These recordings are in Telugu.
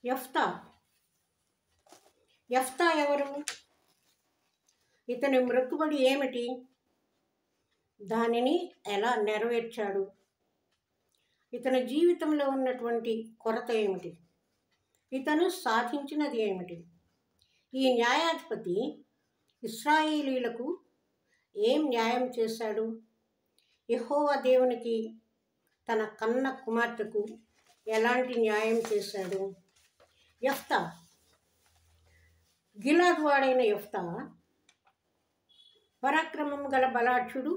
యెఫ్తా యెఫ్తా ఎవరు? ఇతని మొక్కుబడి ఏమిటి? దానిని ఎలా నెరవేర్చాడు? ఇతని జీవితంలో ఉన్నటువంటి కొరత ఏమిటి? ఇతను సాధించినది ఏమిటి? ఈ న్యాయాధిపతి ఇశ్రాయేలీయులకు ఏం న్యాయం చేశాడు? యెహోవా దేవునికి తన కన్న కుమార్తెకు ఎలాంటి న్యాయం చేశాడు? యెఫ్తా, గిలాదు వాడైన యెఫ్తా పరాక్రమం గల బలాఢ్యుడు.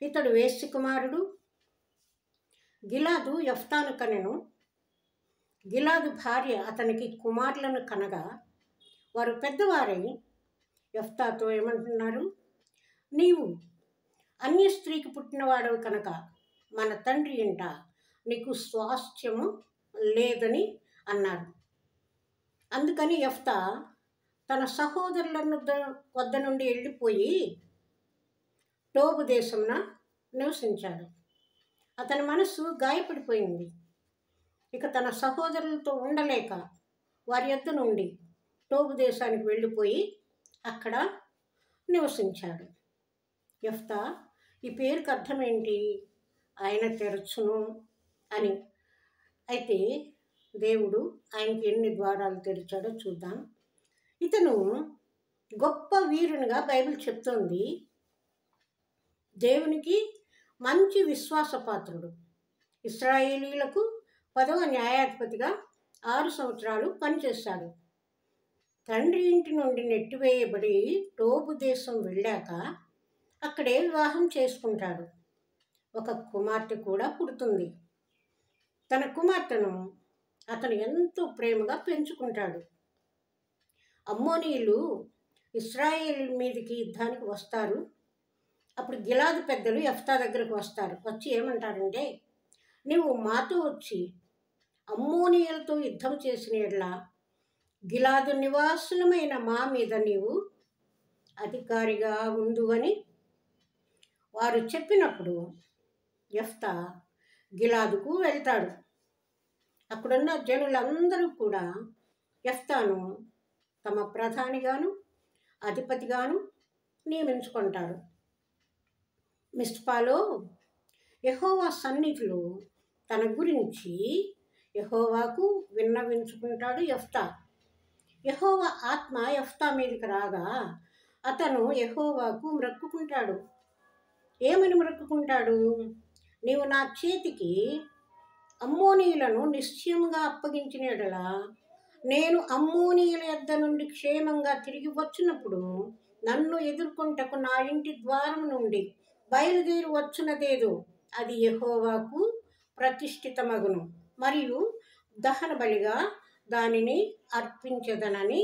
ఇతడు వేశ్య కుమారుడు. గిలాదు యెఫ్తాను కనెను. గిలాదు భార్య అతనికి కుమారులను కనగా వారు పెద్దవారై యెఫ్తాతో ఏమంటున్నారు? నీవు అన్య స్త్రీకి పుట్టినవాడవు కనుక మన తండ్రి ఇంట నీకు స్వాస్థ్యము లేదని అన్నారు. అందుకని యెఫ్తా తన సహోదరుల వద్ద నుండి వెళ్ళిపోయి టోబు దేశమున నివసించాడు. అతని మనసు గాయపడిపోయింది. ఇక తన సహోదరులతో ఉండలేక వారి యొద్ద నుండి టోబు దేశానికి వెళ్ళిపోయి అక్కడ నివసించాడు. యెఫ్తా ఈ పేరుకి అర్థం ఏంటి? ఆయన తెరచును అని. అయితే దేవుడు ఆయనకి ఎన్ని ద్వారాలు తెరిచాడో చూద్దాం. ఇతను గొప్ప వీరునిగా బైబిల్ చెప్తోంది. దేవునికి మంచి విశ్వాసపాత్రుడు. ఇశ్రాయేలీయులకు 10వ న్యాయాధిపతిగా 6 సంవత్సరాలు పనిచేశాడు. తండ్రి ఇంటి నుండి నెట్టివేయబడి టోబు దేశం వెళ్ళాక అక్కడే వివాహం చేసుకుంటాడు. ఒక కుమార్తె కూడా పుడుతుంది. తన కుమార్తెను అతను ఎంతో ప్రేమగా పెంచుకుంటాడు. అమ్మోనీయులు ఇశ్రాయేలు మీదకి యుద్ధానికి వస్తారు. అప్పుడు గిలాదు పెద్దలు యెఫ్తా దగ్గరకు వస్తారు. వచ్చి ఏమంటారంటే, నీవు మాతో వచ్చి అమ్మోనీయులతో యుద్ధం చేసిన యెడల గిలాదు నివాసులమైన మా మీద నీవు అధికారిగా ఉందువని వారు చెప్పినప్పుడు యెఫ్తా గిలాదుకు వెళ్తాడు. అక్కడున్న జనులందరూ కూడా యెఫ్తాను తమ ప్రధానిగాను అధిపతిగాను నియమించుకుంటారు. మిస్పాలో యెహోవా సన్నిధిలో తన గురించి యెహోవాకు విన్నవించుకుంటాడు యెఫ్తా. యెహోవా ఆత్మ యెఫ్తా మీదకి రాగా అతను యెహోవాకు మ్రొక్కుకుంటాడు. ఏమని మ్రొక్కుకుంటాడు? నీవు నా చేతికి అమ్మోనీయులను నిశ్చయముగా అప్పగించిన యెడల నేను అమ్మోనీయుల యొద్ద నుండి క్షేమంగా తిరిగి వచ్చినప్పుడు నన్ను ఎదుర్కొంటకు నా ఇంటి ద్వారం నుండి బయలుదేరి వచ్చునదేదో అది యెహోవాకు ప్రతిష్ఠితమగును, మరియు దహన బలిగా దానిని అర్పించదనని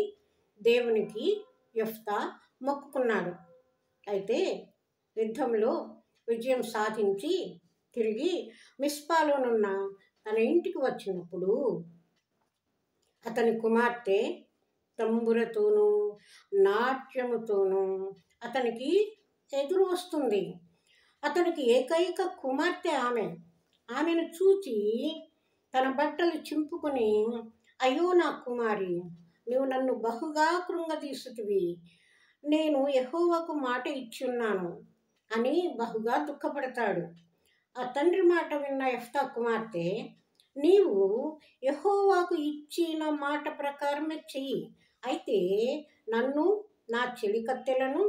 దేవునికి యెఫ్తా మొక్కుకున్నాడు. అయితే యుద్ధంలో విజయం సాధించి తిరిగి మిస్పాలోనున్న తన ఇంటికి వచ్చినప్పుడు అతని కుమార్తె తంబురతోనూ నాట్యముతోనూ అతనికి ఎదురు వస్తుంది. అతనికి ఏకైక కుమార్తె ఆమెను చూచి తన బట్టలు చింపుకొని, అయ్యో నా కుమారి, నీవు నన్ను బహుగా కృంగదీసుతివి, నేను యెహోవాకు మాట ఇచ్చున్నాను అని బహుగా దుఃఖపడతాడు. ఆ తండ్రి మాట విన్న యెఫ్తా కుమార్తె, నీవు యెహోవాకు ఇచ్చిన మాట ప్రకారమే చెయ్యి. అయితే నన్ను నా చెలికత్తెలను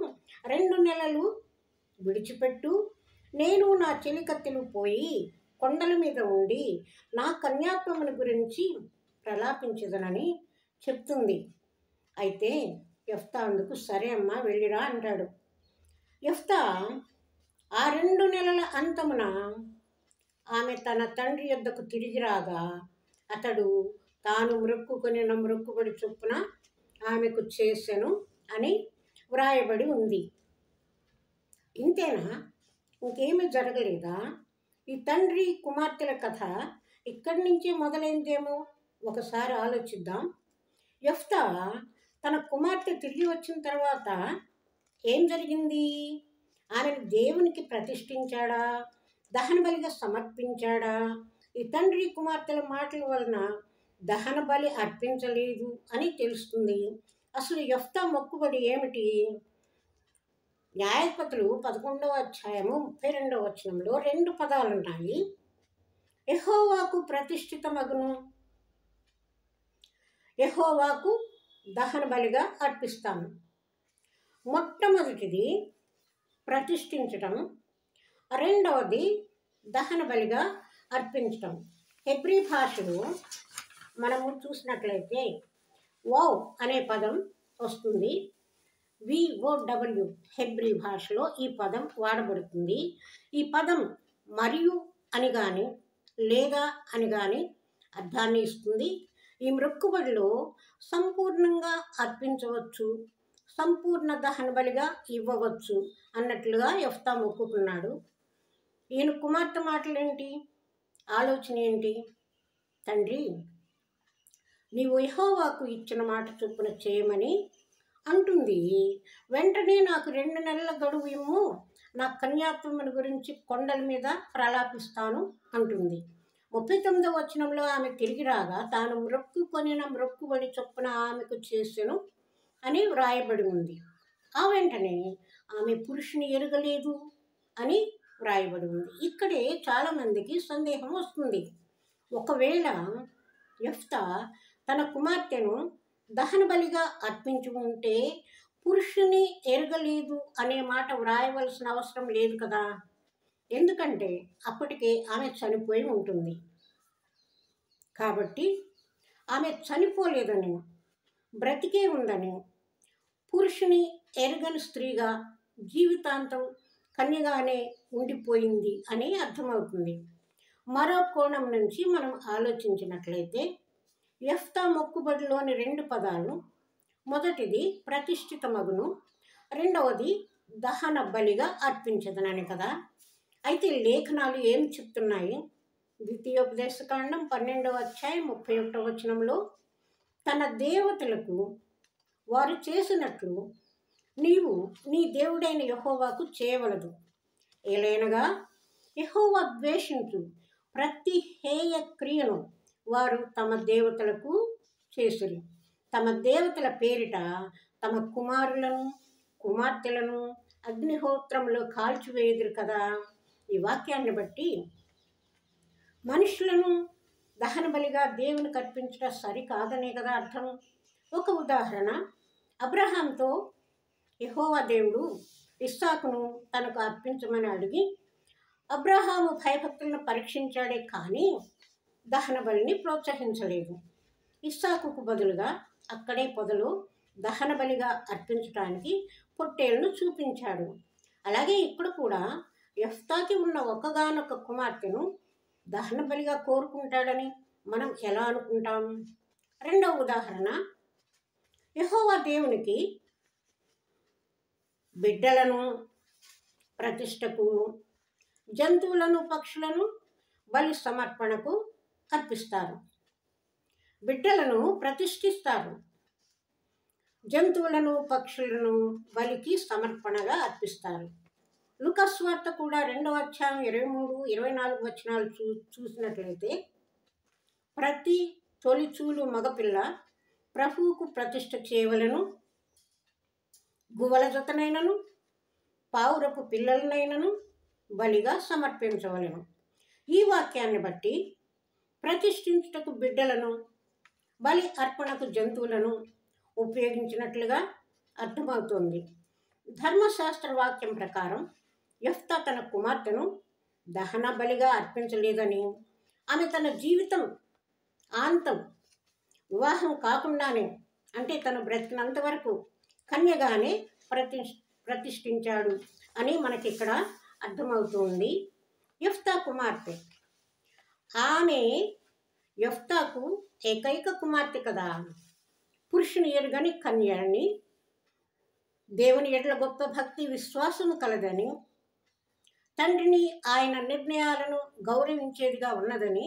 2 నెలలు విడిచిపెట్టు. నేను నా చెలికత్తెలు పోయి కొండల మీద ఉండి నా కన్యాత్వముని గురించి ప్రలాపించదనని చెప్తుంది. అయితే యెఫ్తా అందుకు సరే అమ్మా వెళ్ళిరా అంటాడు. యెఫ్తా ఆ 2 నెలల అంతమున ఆమె తన తండ్రి యొద్దకు తిరిగి రాగా అతడు తాను మ్రొక్కుకొనిన మ్రొక్కుబడి చొప్పున ఆమెకు చేసెను అని వ్రాయబడి ఉంది. ఇంతేనా? ఇంకేమీ జరగలేదా? ఈ తండ్రి కుమార్తెల కథ ఇక్కడి నుంచే మొదలైందేమో ఒకసారి ఆలోచిద్దాం. యెఫ్తా తన కుమార్తె తిరిగి వచ్చిన తర్వాత ఏం జరిగింది? ఆమెను దేవునికి ప్రతిష్ఠించాడా? దహన బలిగా సమర్పించాడా? ఈ తండ్రి కుమార్తెల మాటల వలన దహన బలి అర్పించలేదు అని తెలుస్తుంది. అసలు యెఫ్తా మొక్కుబడి ఏమిటి? న్యాయాధిపతులు 11వ అధ్యాయము 32వ వచనంలో 2 పదాలు ఉన్నాయి. యెహోవాకు ప్రతిష్ఠితమగును, యెహోవాకు దహన బలిగా అర్పిస్తాను. మొట్టమొదటిది ప్రతిష్ఠించటం, రెండవది దహన బలిగా అర్పించటం. హెబ్రీ భాషలో మనము చూసినట్లయితే వావ్ అనే పదం వస్తుంది. VOW హెబ్రీ భాషలో ఈ పదం వాడబడుతుంది. ఈ పదం మరియు అని కానీ లేదా అని కానీ అర్థాన్ని ఇస్తుంది. ఈ మొక్కుబడిలో సంపూర్ణంగా అర్పించవచ్చు, సంపూర్ణ దహన బలిగా ఇవ్వవచ్చు అన్నట్లుగా యెఫ్తా మొక్కుకున్నాడు. ఈయన కుమార్తె మాటలేంటి, ఆలోచన ఏంటి? తండ్రి, నీవు యెహోవాకు ఇచ్చిన మాట చొప్పున చేయమని అంటుంది. వెంటనే నాకు 2 నెలల గడువు ఇమ్ము, నా కన్యాత్వముని గురించి కొండల మీద ప్రలాపిస్తాను అంటుంది. 39వ వచనంలో ఆమె తిరిగి రాగా తాను మొక్కుకొనిన మొక్కుబడి చొప్పున ఆమెకు చేసెను అని వ్రాయబడి ఉంది. ఆ వెంటనే ఆమె పురుషుని ఎరగలేదు అని వ్రాయబడి ఉంది. ఇక్కడే చాలామందికి సందేహం వస్తుంది. ఒకవేళ యెఫ్తా తన కుమార్తెను దహన బలిగా అర్పించి ఉంటే పురుషుని ఎరగలేదు అనే మాట వ్రాయవలసిన అవసరం లేదు కదా. ఎందుకంటే అప్పటికే ఆమె చనిపోయి ఉంటుంది. కాబట్టి ఆమె చనిపోలేదని, బ్రతికే ఉందని, పురుషుని ఎరగని స్త్రీగా జీవితాంతం కన్యగానే ఉండిపోయింది అని అర్థమవుతుంది. మరో కోణం నుంచి మనం ఆలోచించినట్లయితే యెఫ్తా మొక్కుబడిలోని 2 పదాలు, మొదటిది ప్రతిష్ఠితమగును, రెండవది దహన బలిగా అర్పించదనని కదా. అయితే లేఖనాలు ఏం చెప్తున్నాయి? ద్వితీయోపదేశకాండం 12వ అధ్యాయం 31వ వచనంలో తన దేవతలకు వారు చేసినట్లు నీవు నీ దేవుడైన యెహోవాకు చేయవలదు. ఏలైనగా యెహోవా ద్వేషించు ప్రతి హేయ క్రియను వారు తమ దేవతలకు చేసిరి. తమ దేవతల పేరిట తమ కుమారులను కుమార్తెలను అగ్నిహోత్రంలో కాల్చివేయుదురు కదా. ఈ వాక్యాన్ని బట్టి మనుషులను దహన బలిగా దేవునికి అర్పించడం సరికాదనే కదా అర్థం. ఒక ఉదాహరణ, అబ్రహాంతో యెహోవా దేవుడు ఇస్సాకును తనకు అర్పించమని అడిగి అబ్రహాము భయభక్తులను పరీక్షించాడే కానీ దహన బలిని ప్రోత్సహించలేదు. ఇస్సాకుకు బదులుగా అక్కడే పొదలో దహన బలిగా అర్పించడానికి పొట్టేలును చూపించాడు. అలాగే ఇక్కడ కూడా యెఫ్తాకి ఉన్న ఒక్కగానొక్క కుమార్తెను దహన బలిగా కోరుకుంటాడని మనం ఎలా అనుకుంటాం? రెండవ ఉదాహరణ, యెహోవా దేవునికి బిడ్డలను ప్రతిష్టకు, జంతువులను పక్షులను బలి సమర్పణకు అర్పిస్తారు. బిడ్డలను ప్రతిష్ఠిస్తారు, జంతువులను పక్షులను బలికి సమర్పణగా అర్పిస్తారు. లూకా సువార్త కూడా 2వ అధ్యాయం 23-24 వచనాలు చూసినట్లయితే ప్రతి తొలిచూలు మగపిల్ల ప్రభువుకు ప్రతిష్ఠ చేయవలను, గువ్వల జతనైనను పావురపు పిల్లలనైనను బలిగా సమర్పించవలను. ఈ వాక్యాన్ని బట్టి ప్రతిష్ఠించుటకు బిడ్డలను, బలి అర్పణకు జంతువులను ఉపయోగించినట్లుగా అర్థమవుతోంది. ధర్మశాస్త్ర వాక్యం ప్రకారం యెఫ్తా తన కుమార్తెను దహన బలిగా అర్పించలేదని, ఆమె తన జీవితం ఆంతం వివాహం కాకుండానే, అంటే తను బ్రతికినంత వరకు కన్యగానే ప్రతిష్ఠించాడు అని మనకి ఇక్కడ అర్థమవుతుంది. యెఫ్తా కుమార్తె, ఆమె యెఫ్తాకు ఏకైక కుమార్తె కదా. పురుషుని ఎరుగని కన్యని, దేవుని ఎడల గొప్ప భక్తి విశ్వాసము కలదని, తండ్రిని ఆయన నిర్ణయాలను గౌరవించేదిగా ఉన్నదని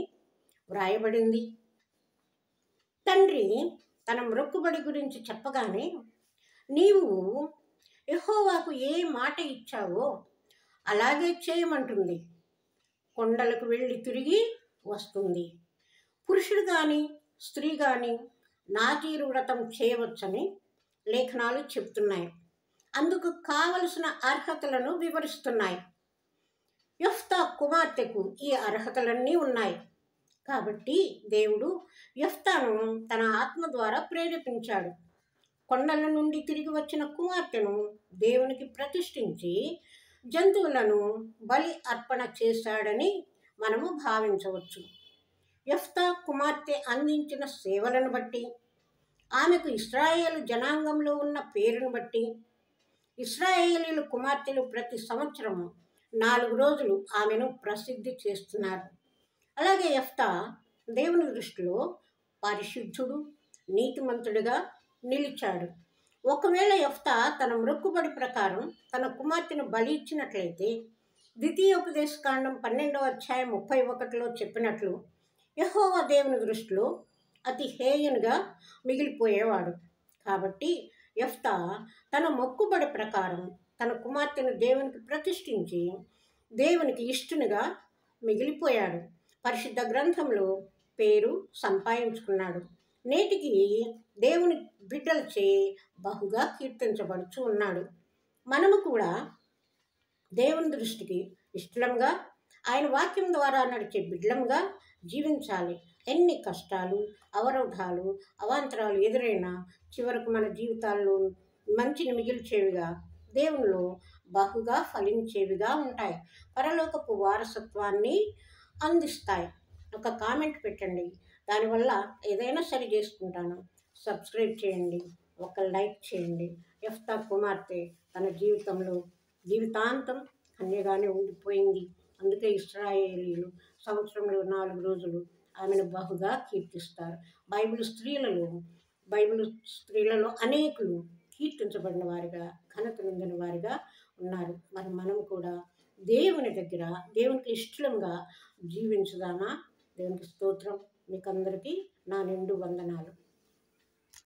వ్రాయబడింది. తండ్రి తన మొక్కుబడి గురించి చెప్పగానే నీవు యెహోవాకు ఏ మాట ఇచ్చావో అలాగే చేయమంటుంది. కొండలకు వెళ్ళి తిరిగి వస్తుంది. పురుషుడు కానీ స్త్రీ కానీ నాజీరు వ్రతం చేయవచ్చని లేఖనాలు చెప్తున్నాయి. అందుకు కావలసిన అర్హతలను వివరిస్తున్నాయి. యెఫ్తా కుమార్తెకు ఈ అర్హతలన్నీ ఉన్నాయి. కాబట్టి దేవుడు యెఫ్తాను తన ఆత్మ ద్వారా ప్రేరేపించాడు. కొండల నుండి తిరిగి వచ్చిన కుమార్తెను దేవునికి ప్రతిష్ఠించి జంతువులను బలి అర్పణ చేశాడని మనము భావించవచ్చు. యెఫ్తా కుమార్తె అందించిన సేవలను బట్టి, ఆమెకు ఇశ్రాయేలు జనాంగంలో ఉన్న పేరును బట్టి ఇశ్రాయేలీయుల కుమార్తెలు ప్రతి సంవత్సరము 4 రోజులు ఆమెను ప్రసిద్ధి చేస్తున్నారు. అలాగే యెఫ్తా దేవుని దృష్టిలో పరిశుద్ధుడు, నీతిమంతుడిగా నిలిచాడు. ఒకవేళ యెఫ్తా తన మొక్కుబడి ప్రకారం తన కుమార్తెను బలి ఇచ్చినట్లయితే ద్వితీయోపదేశకాండం 12వ అధ్యాయం 31లో చెప్పినట్లు యెహోవా దేవుని దృష్టిలో అతి హేయనుగా మిగిలిపోయేవాడు. కాబట్టి యెఫ్తా తన మొక్కుబడి ప్రకారం తన కుమార్తెను దేవునికి ప్రతిష్ఠించి దేవునికి ఇష్టనుగా మిగిలిపోయాడు. పరిశుద్ధ గ్రంథంలో పేరు సంపాదించుకున్నాడు. నేటికి దేవుని బిడ్డలచే బహుగా కీర్తించబడుచు ఉన్నాడు. మనము కూడా దేవుని దృష్టికి ఇష్టంగా ఆయన వాక్యం ద్వారా నడిచే బిడ్డలంగా జీవించాలి. ఎన్ని కష్టాలు, అవరోధాలు, అవాంతరాలు ఎదురైనా చివరకు మన జీవితాల్లో మంచిని మిగిల్చేవిగా, దేవునిలో బహుగా ఫలించేవిగా ఉంటాయి. పరలోకపు వారసత్వాన్ని అందిస్తాయి. ఒక కామెంట్ పెట్టండి, దానివల్ల ఏదైనా సరి చేసుకుంటాను. సబ్స్క్రైబ్ చేయండి, ఒక లైక్ చేయండి. యెఫ్తా కుమార్తె తన జీవితాంతం కన్యగానే ఉండిపోయింది. అందుకే ఇశ్రాయేలీయులు సంవత్సరంలో 4 రోజులు ఆమెను బహుగా కీర్తిస్తారు. బైబిల్ స్త్రీలలో అనేకులు కీర్తించబడిన వారిగా, ఘనత పొందిన వారిగా ఉన్నారు. మరి మనం కూడా దేవునికి ఇష్టంగా జీవించుదామా? దేవునికి స్తోత్రం. మీకందరికీ నా నిండు వందనాలు.